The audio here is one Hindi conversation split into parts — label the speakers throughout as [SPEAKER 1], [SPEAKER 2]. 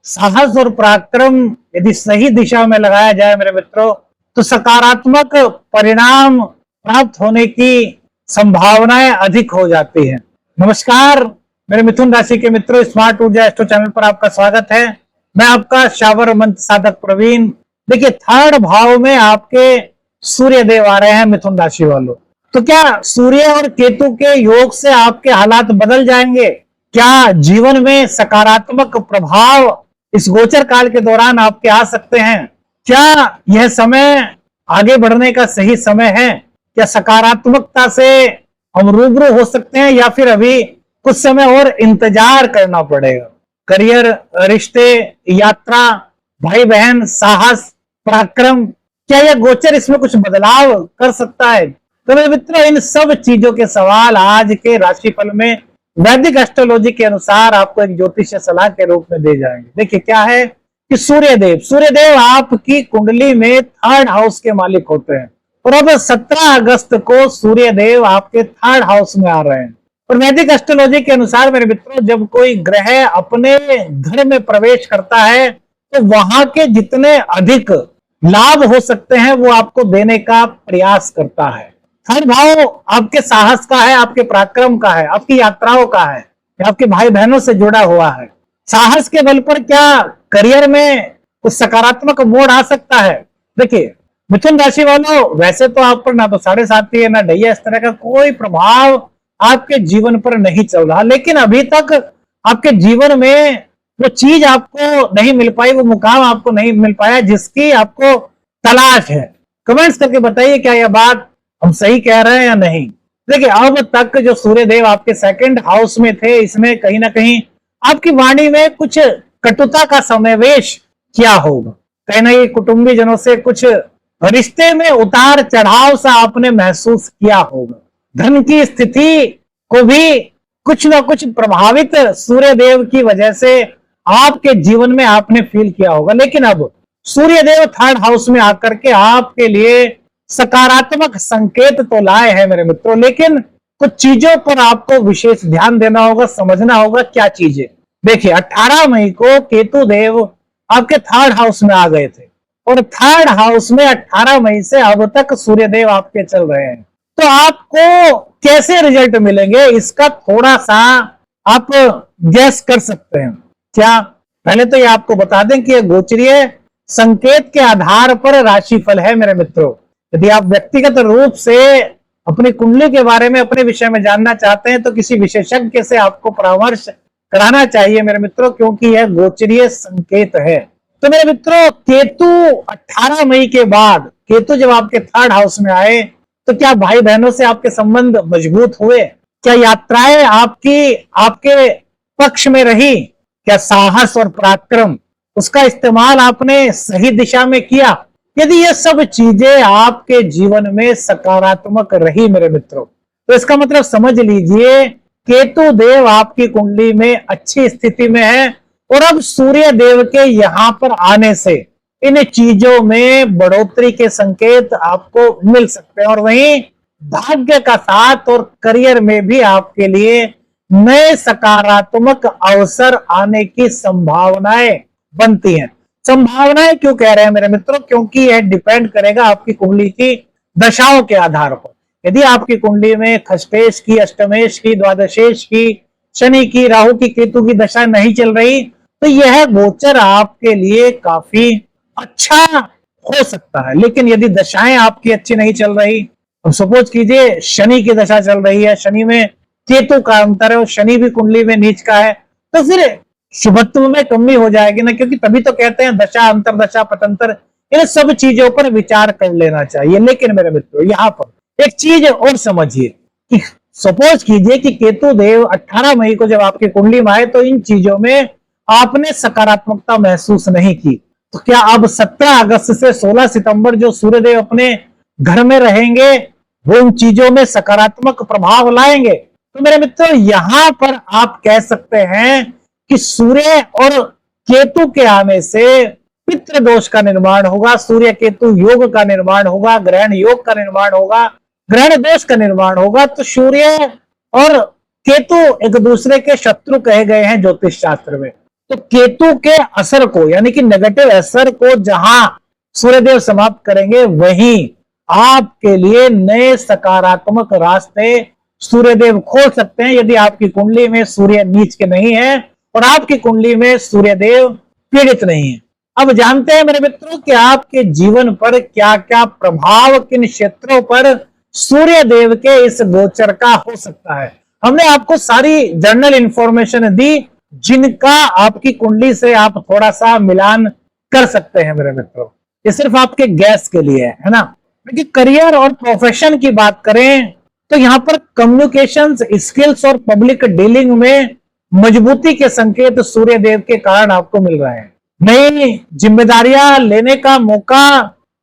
[SPEAKER 1] साहस और पराक्रम यदि सही दिशा में लगाया जाए मेरे मित्रों, तो सकारात्मक परिणाम प्राप्त होने की संभावनाएं अधिक हो जाती हैं। नमस्कार मेरे मिथुन राशि के मित्रों, स्मार्ट ऊर्जा एस्ट्रो चैनल पर आपका स्वागत है। मैं आपका शावर मंत्र साधक प्रवीण। देखिए, थर्ड भाव में आपके सूर्य देव आ रहे हैं मिथुन राशि वालों। तो क्या सूर्य और केतु के योग से आपके हालात बदल जाएंगे? क्या जीवन में सकारात्मक प्रभाव इस गोचर काल के दौरान आपके आ सकते हैं? क्या यह समय आगे बढ़ने का सही समय है? क्या सकारात्मकता से हम रूबरू हो सकते हैं या फिर अभी कुछ समय और इंतजार करना पड़ेगा? करियर, रिश्ते, यात्रा, भाई बहन, साहस, पराक्रम, क्या यह गोचर इसमें कुछ बदलाव कर सकता है? तो मेरे मित्रों, इन सब चीजों के सवाल आज के राशिफल में वैदिक एस्ट्रोलॉजी के अनुसार आपको एक ज्योतिष सलाह के रूप में दे जाएंगे। देखिए, क्या है कि सूर्यदेव आपकी कुंडली में थर्ड हाउस के मालिक होते हैं और अब 17 अगस्त को सूर्यदेव आपके थर्ड हाउस में आ रहे हैं। और वैदिक एस्ट्रोलॉजी के अनुसार मेरे मित्रों, जब कोई ग्रह अपने घर में प्रवेश करता है तो वहां के जितने अधिक लाभ हो सकते हैं वो आपको देने का प्रयास करता है। थर्ड भाव आपके साहस का है, आपके पराक्रम का है, आपकी यात्राओं का है, आपके भाई बहनों से जुड़ा हुआ है। साहस के बल पर क्या करियर में कुछ सकारात्मक मोड़ आ सकता है? देखिए मिथुन राशि वालों, वैसे तो आप पर ना तो 7.5 है ना ढैया, इस तरह का कोई प्रभाव आपके जीवन पर नहीं चल रहा, लेकिन अभी तक आपके जीवन में वो चीज आपको नहीं मिल पाई, वो मुकाम आपको नहीं मिल पाया जिसकी आपको तलाश है। कमेंट्स करके बताइए क्या यह बात हम सही कह रहे हैं या नहीं। देखिए, अब तक जो सूर्यदेव आपके सेकंड हाउस में थे, इसमें कहीं ना कहीं आपकी वाणी में कुछ कटुता का समावेश किया होगा। कहीं ना कहीं कुटुंबी जनों से कुछ रिश्ते में उतार चढ़ाव सा आपने महसूस किया होगा। धन की स्थिति को भी कुछ ना कुछ प्रभावित सूर्यदेव की वजह से आपके जीवन में आपने फील किया होगा। लेकिन अब सूर्यदेव थर्ड हाउस में आकर के आपके लिए सकारात्मक संकेत तो लाए हैं मेरे मित्रों, लेकिन कुछ चीजों पर आपको विशेष ध्यान देना होगा, समझना होगा क्या चीजें। देखिए, 18 मई को केतु देव आपके थर्ड हाउस में आ गए थे और थर्ड हाउस में 18 मई से अब तक सूर्यदेव आपके चल रहे हैं। तो आपको कैसे रिजल्ट मिलेंगे इसका थोड़ा सा आप गैस कर सकते हैं क्या? पहले तो ये आपको बता दें कि यह गोचरीय संकेत के आधार पर राशिफल है मेरे मित्रों। यदि आप व्यक्तिगत रूप से अपनी कुंडली के बारे में, अपने विषय में जानना चाहते हैं तो किसी विशेषज्ञ से आपको परामर्श कराना चाहिए मेरे मित्रों, क्योंकि यह गोचरीय संकेत है। तो मेरे मित्रों, केतु 18 मई के बाद, केतु जब आपके थर्ड हाउस में आए तो क्या भाई बहनों से आपके संबंध मजबूत हुए? क्या यात्राएं आपके पक्ष में रही? क्या साहस और पराक्रम उसका इस्तेमाल आपने सही दिशा में किया? यदि ये सब चीजें आपके जीवन में सकारात्मक रही मेरे मित्रों, तो इसका मतलब समझ लीजिए केतु देव आपकी कुंडली में अच्छी स्थिति में है और अब सूर्य देव के यहां पर आने से इन चीजों में बढ़ोतरी के संकेत आपको मिल सकते हैं और वहीं भाग्य का साथ और करियर में भी आपके लिए नए सकारात्मक अवसर आने की संभावनाएं बनती हैं। संभावनाएं क्यों कह रहे हैं मेरे मित्रों? क्योंकि यह डिपेंड करेगा आपकी कुंडली की दशाओं के आधार पर। यदि आपकी कुंडली में खष्टेश की, अष्टमेश की, द्वादशेश की, शनि की, राहु की, केतु की दशा नहीं चल रही तो यह गोचर आपके लिए काफी अच्छा हो सकता है। लेकिन यदि दशाएं आपकी अच्छी नहीं चल रही, अब सपोज कीजिए शनि की दशा चल रही है, शनि में केतु का अंतर है और शनि भी कुंडली में नीच का है, तो फिर शुभत्व में कमी हो जाएगी ना, क्योंकि तभी तो कहते हैं दशा, अंतरदशा, पतंतर, इन सब चीजों पर विचार कर लेना चाहिए। लेकिन मेरे मित्रों, यहाँ पर एक चीज और समझिए कि सपोज कीजिए कि केतु देव 18 मई को जब आपकी कुंडली में आए तो इन चीजों में आपने सकारात्मकता महसूस नहीं की, तो क्या अब 17 अगस्त से 16 सितंबर जो सूर्यदेव अपने घर में रहेंगे वो इन चीजों में सकारात्मक प्रभाव लाएंगे? तो मेरे मित्रों, यहां पर आप कह सकते हैं कि सूर्य और केतु के आने से पितृ दोष का निर्माण होगा, सूर्य केतु योग का निर्माण होगा, ग्रहण योग का निर्माण होगा, ग्रहण दोष का निर्माण होगा। तो सूर्य और केतु एक दूसरे के शत्रु कहे गए हैं ज्योतिष शास्त्र में। तो केतु के असर को, यानी कि नेगेटिव असर को जहां सूर्यदेव समाप्त करेंगे, वहीं आपके लिए नए सकारात्मक रास्ते सूर्यदेव खोल सकते हैं, यदि आपकी कुंडली में सूर्य नीच के नहीं है और आपकी कुंडली में सूर्यदेव पीड़ित नहीं है। अब जानते हैं मेरे मित्रों कि आपके जीवन पर क्या क्या प्रभाव, किन क्षेत्रों पर सूर्यदेव के इस गोचर का हो सकता है। हमने आपको सारी जनरल इंफॉर्मेशन दी, जिनका आपकी कुंडली से आप थोड़ा सा मिलान कर सकते हैं मेरे मित्रों। ये सिर्फ आपके गैस के लिए है ना। क्योंकि करियर और प्रोफेशन की बात करें तो यहाँ पर कम्युनिकेशंस स्किल्स और पब्लिक डीलिंग में मजबूती के संकेत सूर्यदेव के कारण आपको मिल रहे हैं। नई जिम्मेदारियां लेने का मौका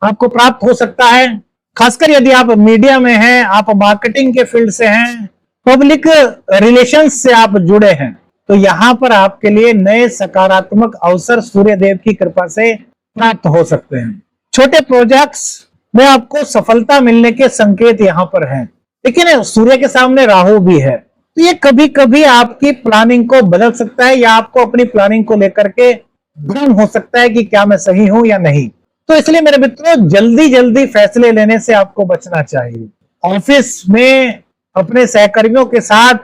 [SPEAKER 1] आपको प्राप्त हो सकता है, खासकर यदि आप मीडिया में हैं, आप मार्केटिंग के फील्ड से हैं, पब्लिक रिलेशंस से आप जुड़े हैं, तो यहां पर आपके लिए नए सकारात्मक अवसर सूर्यदेव की कृपा से प्राप्त हो सकते हैं। छोटे प्रोजेक्ट्स में आपको सफलता मिलने के संकेत यहां पर हैं, लेकिन सूर्य के सामने राहु भी है, तो ये कभी कभी आपकी प्लानिंग को बदल सकता है, या आपको अपनी प्लानिंग को लेकर के भ्रम हो सकता है कि क्या मैं सही हूं या नहीं। तो इसलिए मेरे मित्रों, जल्दी जल्दी फैसले लेने से आपको बचना चाहिए। ऑफिस में अपने सहकर्मियों के साथ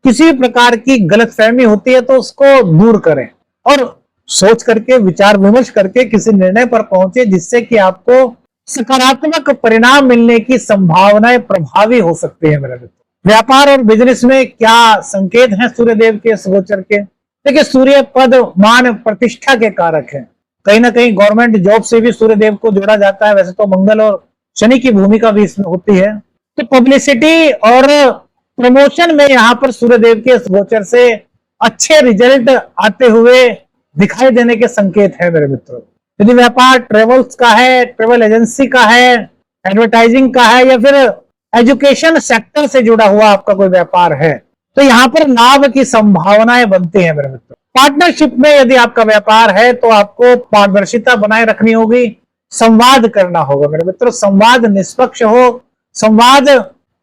[SPEAKER 1] किसी प्रकार की गलतफहमी होती है तो उसको दूर करें और सोच करके, विचार विमर्श करके किसी निर्णय पर पहुंचे, जिससे कि आपको सकारात्मक परिणाम मिलने की संभावनाएं प्रभावी हो सकती है मेरे मित्रों। व्यापार और बिजनेस में क्या संकेत हैं सूर्यदेव के इस गोचर के? देखिए, सूर्य पद, मान, प्रतिष्ठा के कारक है। कहीं ना कहीं गवर्नमेंट जॉब से भी सूर्यदेव को जोड़ा जाता है। वैसे तो मंगल और शनि की भूमिका भी इसमें होती है। तो पब्लिसिटी और प्रमोशन में यहाँ पर सूर्यदेव के इस गोचर से अच्छे रिजल्ट आते हुए दिखाई देने के संकेत है मेरे मित्रों। यदि व्यापार ट्रेवल्स का है, ट्रेवल एजेंसी का है, एडवर्टाइजिंग का है, या फिर एजुकेशन सेक्टर से जुड़ा हुआ आपका कोई व्यापार है, तो यहाँ पर लाभ की संभावनाएं बनती हैं मेरे मित्रों। पार्टनरशिप में यदि आपका व्यापार है तो आपको पारदर्शिता बनाए रखनी होगी, संवाद करना होगा मेरे मित्रों। संवाद निष्पक्ष हो, संवाद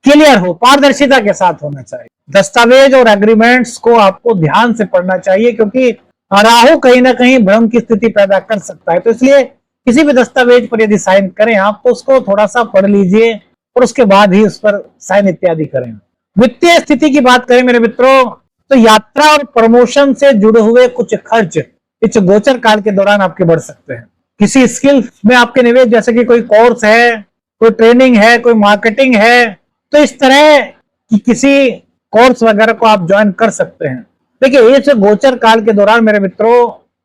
[SPEAKER 1] क्लियर हो, पारदर्शिता के साथ होना चाहिए। दस्तावेज और एग्रीमेंट्स को आपको ध्यान से पढ़ना चाहिए, क्योंकि राहु कहीं ना कहीं भ्रम की स्थिति पैदा कर सकता है। तो इसलिए किसी भी दस्तावेज पर यदि साइन करें आप, तो उसको थोड़ा सा पढ़ लीजिए और उसके बाद ही उस पर साइन इत्यादि करें। वित्तीय स्थिति की बात करें मेरे मित्रों, तो यात्रा और प्रमोशन से जुड़े हुए कुछ खर्च इस गोचर काल के दौरान आपके बढ़ सकते हैं। किसी स्किल में आपके निवेश, जैसे कि कोई कोर्स है, कोई ट्रेनिंग है, कोई मार्केटिंग है, तो इस तरह की किसी कोर्स वगैरह को आप ज्वाइन कर सकते हैं। देखिए, इस गोचर काल के दौरान मेरे मित्रों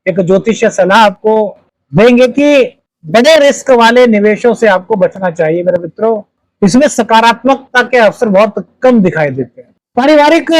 [SPEAKER 1] एक ज्योतिषीय सलाह आपको देंगे कि बड़े रिस्क वाले निवेशों से आपको बचना चाहिए मेरे मित्रों। इसमें सकारात्मकता के अवसर बहुत कम दिखाई देते हैं। पारिवारिक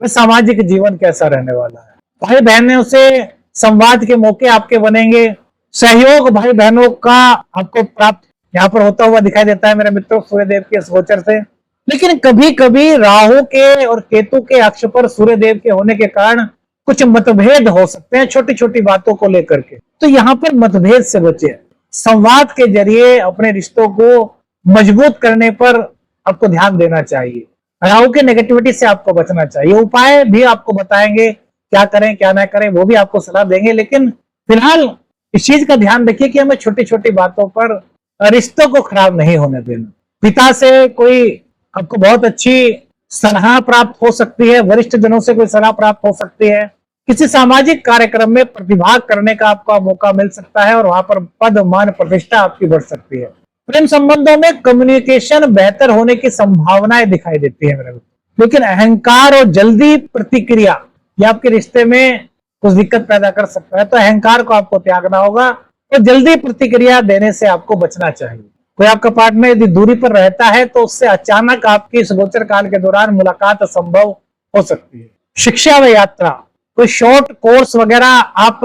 [SPEAKER 1] सामाजिक जीवन कैसा रहने वाला है? भाई बहनों से संवाद के मौके आपके बनेंगे। सहयोग भाई बहनों का आपको प्राप्त यहाँ पर होता हुआ दिखाई देता है मेरे मित्रों सूर्यदेव के इस गोचर से। लेकिन कभी कभी राहु के और केतु के अक्ष पर सूर्यदेव के होने के कारण कुछ मतभेद हो सकते हैं छोटी छोटी बातों को लेकर के। तो यहाँ पर मतभेद से बचे, संवाद के जरिए अपने रिश्तों को मजबूत करने पर आपको ध्यान देना चाहिए। राहु के नेगेटिविटी से आपको बचना चाहिए। उपाय भी आपको बताएंगे, क्या करें क्या ना करें वो भी आपको सलाह देंगे। लेकिन फिलहाल इस चीज का ध्यान रखिए कि हमें छोटी छोटी बातों पर रिश्तों को खराब नहीं होने देना। पिता से कोई आपको बहुत अच्छी सलाह प्राप्त हो सकती है, वरिष्ठ जनों से कोई सलाह प्राप्त हो सकती है, किसी सामाजिक कार्यक्रम में प्रतिभाग करने का आपको मौका मिल सकता है और वहां पर पद मान प्रतिष्ठा आपकी बढ़ सकती है। प्रेम संबंधों में कम्युनिकेशन बेहतर होने की संभावनाएं दिखाई देती है मेरे को। लेकिन अहंकार और जल्दी प्रतिक्रिया ये आपके रिश्ते में कुछ दिक्कत पैदा कर सकता है। तो अहंकार को आपको त्यागना होगा और जल्दी प्रतिक्रिया देने से आपको बचना चाहिए। कोई आपका पार्टनर यदि दूरी पर रहता है तो उससे अचानक आपकी इस गोचर काल के दौरान मुलाकात संभव हो सकती है। शिक्षा व यात्रा, कोई शॉर्ट कोर्स वगैरह आप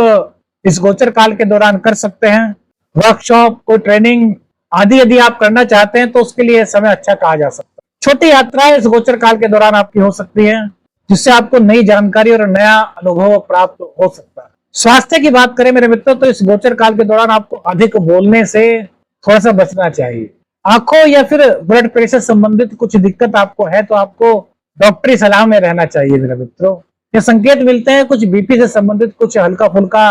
[SPEAKER 1] इस गोचर काल के दौरान कर सकते हैं। वर्कशॉप, कोई ट्रेनिंग आदि यदि आप करना चाहते हैं तो उसके लिए समय अच्छा कहा जा सकता है। छोटी यात्राएं इस गोचर काल के दौरान आपकी हो सकती है, जिससे आपको नई जानकारी और नया अनुभव प्राप्त हो सकता है। स्वास्थ्य की बात करें मेरे मित्रों, तो इस गोचर काल के दौरान आपको अधिक बोलने से थोड़ा सा बचना चाहिए। आंखों या फिर ब्लड प्रेशर संबंधित कुछ दिक्कत आपको है तो आपको डॉक्टरी सलाह में रहना चाहिए मेरे मित्रों। ये संकेत मिलते हैं कुछ बीपी से संबंधित कुछ हल्का फुल्का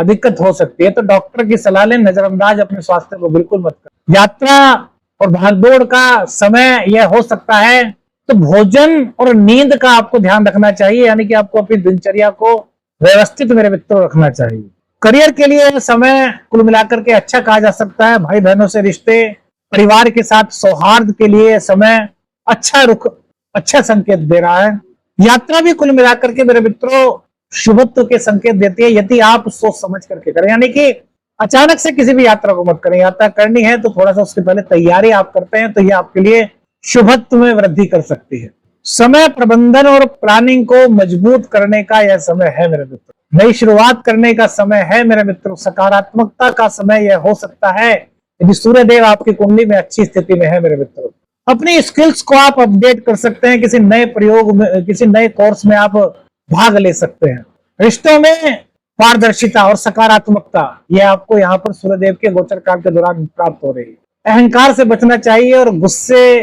[SPEAKER 1] दिक्कत हो सकती है, तो डॉक्टर की सलाह लें, नजरअंदाज अपने स्वास्थ्य को बिल्कुल मत करें। यात्रा और भागदौड़ का समय यह हो सकता है, तो भोजन और नींद का आपको ध्यान रखना चाहिए, यानी कि आपको अपनी दिनचर्या को व्यवस्थित मेरे मित्रों रखना चाहिए। करियर के लिए समय कुल मिलाकर के अच्छा कहा जा सकता है। भाई बहनों से रिश्ते, परिवार के साथ सौहार्द के लिए समय अच्छा रुख, अच्छा संकेत दे रहा है। यात्रा भी कुल मिलाकर के मेरे मित्रों शुभत्व के संकेत देती है, यदि आप सोच समझ करके करें, यानी कि अचानक से किसी भी यात्रा को मत करें। यात्रा करनी है तो थोड़ा सा उसके पहले तैयारी आप करते हैं, तो यह आपके लिए शुभत्व में वृद्धि कर सकती है। समय प्रबंधन और प्लानिंग को मजबूत करने का यह समय है मेरे मित्रों। नई शुरुआत करने का समय है मेरे मित्रों। सकारात्मकता का समय यह हो सकता है यदि सूर्यदेव आपकी कुंडली में अच्छी स्थिति में है मेरे मित्रों। अपनी स्किल्स को आप अपडेट कर सकते हैं, किसी नए प्रयोग में, किसी नए कोर्स में आप भाग ले सकते हैं। रिश्तों में पारदर्शिता और सकारात्मकता यह आपको यहाँ पर सूर्यदेव के गोचर काल के दौरान प्राप्त हो रही है। अहंकार से बचना चाहिए और गुस्से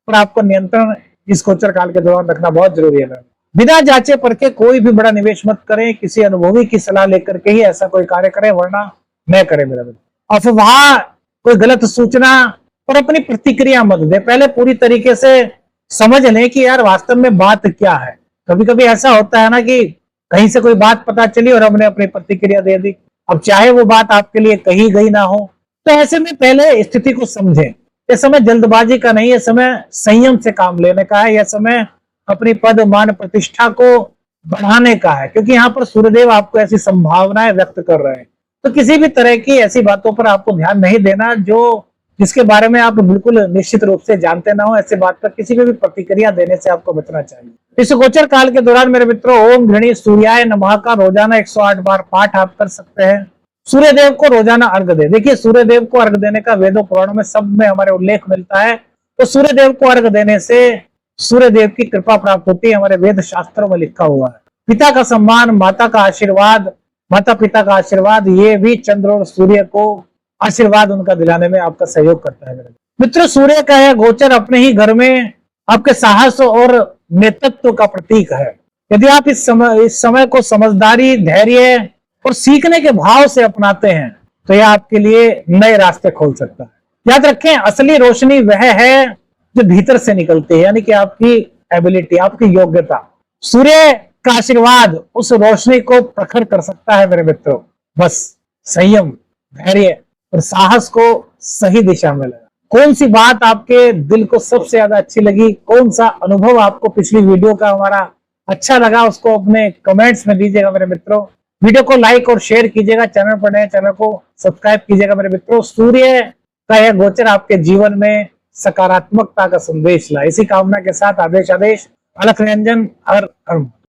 [SPEAKER 1] पर आपको नियंत्रण इस गोचर काल के दौरान रखना बहुत जरूरी है। बिना जांचे परखे कोई भी बड़ा निवेश मत करें, किसी अनुभवी की सलाह लेकर के ही ऐसा कोई कार्य करें, वरना न करें मेरा मित्र। अफवाह, कोई गलत सूचना और अपनी प्रतिक्रिया मत दे, पहले पूरी तरीके से समझ लें कि यार वास्तव में बात क्या है। कभी कभी ऐसा होता है ना कि कहीं से कोई बात पता चली और हमने अपनी प्रतिक्रिया दे दी, अब चाहे वो बात आपके लिए कही गई ना हो, तो ऐसे में पहले स्थिति को समझें। यह समय जल्दबाजी का नहीं है, समय संयम से काम लेने का है, यह समय अपनी पद मान प्रतिष्ठा को बढ़ाने का है, क्योंकि यहाँ पर सूर्यदेव आपको ऐसी संभावनाएं व्यक्त कर रहे हैं। तो किसी भी तरह की ऐसी बातों पर आपको ध्यान नहीं देना जो जिसके बारे में आप बिल्कुल निश्चित रूप से जानते ना हो। ऐसे बात पर किसी भी प्रतिक्रिया देने से आपको बचना चाहिए। इस गोचर काल के दौरान मेरे मित्रों ओम घृणी सूर्याय नमः का रोजाना 108 बार पाठ आप कर सकते हैं। सूर्यदेव को रोजाना अर्घ दे। देखिए सूर्यदेव को अर्घ देने का वेदों पुराणों में सब में हमारे उल्लेख मिलता है, तो सूर्यदेव को अर्घ देने से सूर्यदेव की कृपा प्राप्त होती है, हमारे वेद शास्त्रों में लिखा हुआ है। पिता का सम्मान, माता का आशीर्वाद, माता पिता का आशीर्वाद, ये भी चंद्र और सूर्य को आशीर्वाद उनका दिलाने में आपका सहयोग करता है। मित्र सूर्य का यह गोचर अपने ही घर में आपके साहस और नेतृत्व का प्रतीक है। यदि आप इस समय को समझदारी, धैर्य और सीखने के भाव से अपनाते हैं तो यह आपके लिए नए रास्ते खोल सकता है। याद रखें असली रोशनी वह है जो भीतर से निकलती है, यानी कि आपकी एबिलिटी, आपकी योग्यता। सूर्य का आशीर्वाद उस रोशनी को प्रखर कर सकता है मेरे मित्रों। बस संयम, धैर्य और साहस को सही दिशा में लगा। कौन सी बात आपके दिल को सबसे ज्यादा अच्छी लगी, कौन सा अनुभव आपको पिछली वीडियो का हमारा अच्छा लगा, उसको अपने कमेंट्स में दीजिएगा मेरे मित्रों। वीडियो को लाइक और शेयर कीजिएगा, चैनल पर नए चैनल को सब्सक्राइब कीजिएगा मेरे मित्रों। सूर्य का यह गोचर आपके जीवन में सकारात्मकता का संदेश लाए, इसी कामना के साथ आदेश अलख निरंजन। हर